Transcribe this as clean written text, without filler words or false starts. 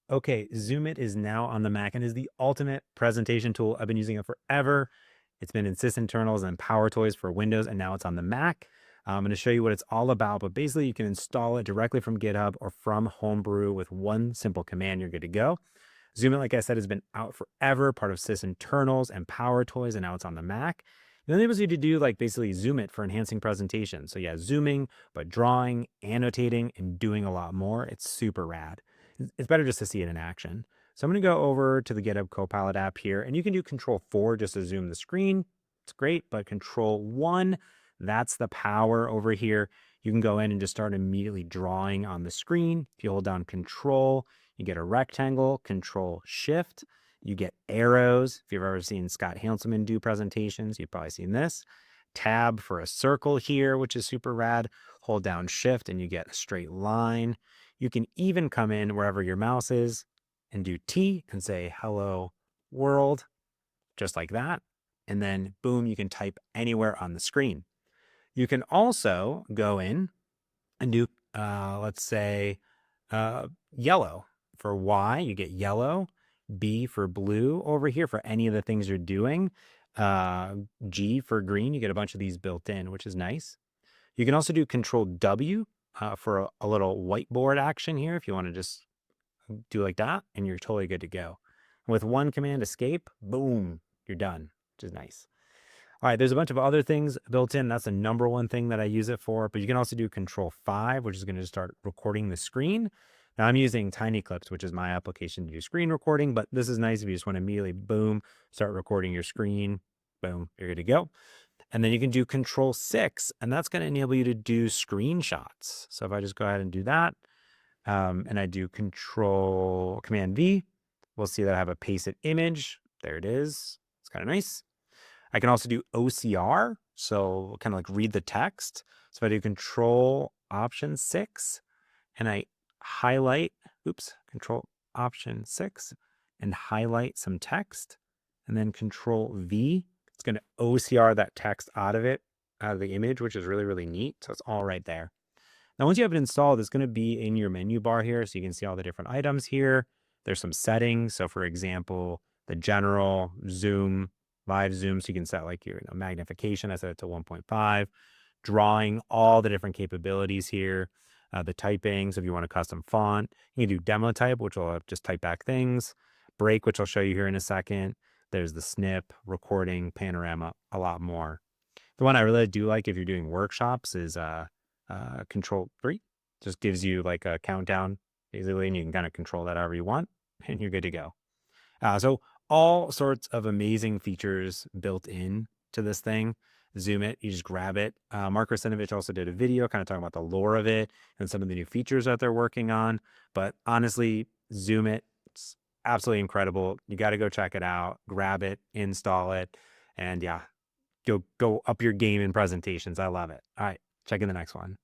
Okay, ZoomIt is now on the Mac and is the ultimate presentation tool. I've been using it forever. It's been in sysinternals and power toys for Windows, and now it's on the Mac. I'm going to show you what it's all about, but basically you can install it directly from GitHub or from Homebrew with one simple command. You're good to go. ZoomIt, like I said, has been out forever, part of sysinternals and power toys, and now it's on the Mac. It enables you to do like basically ZoomIt for enhancing presentations. So yeah, zooming, but drawing, annotating, and doing a lot more. It's super rad. It's better just to see it in action. So I'm going to go over to the GitHub Copilot app here, and you can do Control 4 just to zoom the screen. It's great, but Control 1, that's the power over here. You can go in and just start immediately drawing on the screen. If you hold down Control, you get a rectangle. Control-Shift, you get arrows. If you've ever seen Scott Hanselman do presentations, you've probably seen this. Tab for a circle here, which is super rad. Hold down Shift and you get a straight line. You can even come in wherever your mouse is and do T and say hello world, just like that. And then boom, you can type anywhere on the screen. You can also go in and do, let's say, yellow. For Y, you get yellow. B for blue over here for any of the things you're doing. G for green, you get a bunch of these built in, which is nice. You can also do Control-W for a little whiteboard action here if you want to just do like that, and you're totally good to go. With one command, escape, boom, you're done, which is nice. All right, there's a bunch of other things built in. That's the number one thing that I use it for, but you can also do Control-5, which is going to start recording the screen. Now I'm using Tiny Clips, which is my application to do screen recording, but this is nice if you just want to immediately, boom, start recording your screen, boom, you're good to go. And then you can do Control-6, and that's going to enable you to do screenshots. So if I just go ahead and do that, and I do Command-V, we'll see that I have a pasted image. There it is. It's kind of nice. I can also do OCR, so kind of like read the text. So if I do Control-Option-6, and I highlight, Control-Option-6, and highlight some text, and then Control-V, it's going to OCR that text out of the image, which is really, really neat. So it's all right there. Now, once you have it installed, it's going to be in your menu bar here. So you can see all the different items here. There's some settings. So for example, the general zoom, live zoom. So you can set like your magnification. I set it to 1.5. Drawing, all the different capabilities here. The typing. So if you want a custom font, you can do demo type, which will just type back things. Break, which I'll show you here in a second. There's the snip, recording, panorama, a lot more. The one I really do like if you're doing workshops is Control-3. Just gives you like a countdown, basically, and you can kind of control that however you want, and you're good to go. So all sorts of amazing features built in to this thing. ZoomIt, you just grab it. Mark Russinovich also did a video kind of talking about the lore of it and some of the new features that they're working on. But honestly, ZoomIt, it's absolutely incredible. You got to go check it out, grab it, install it, and yeah, go up your game in presentations. I love it. All right, check in the next one.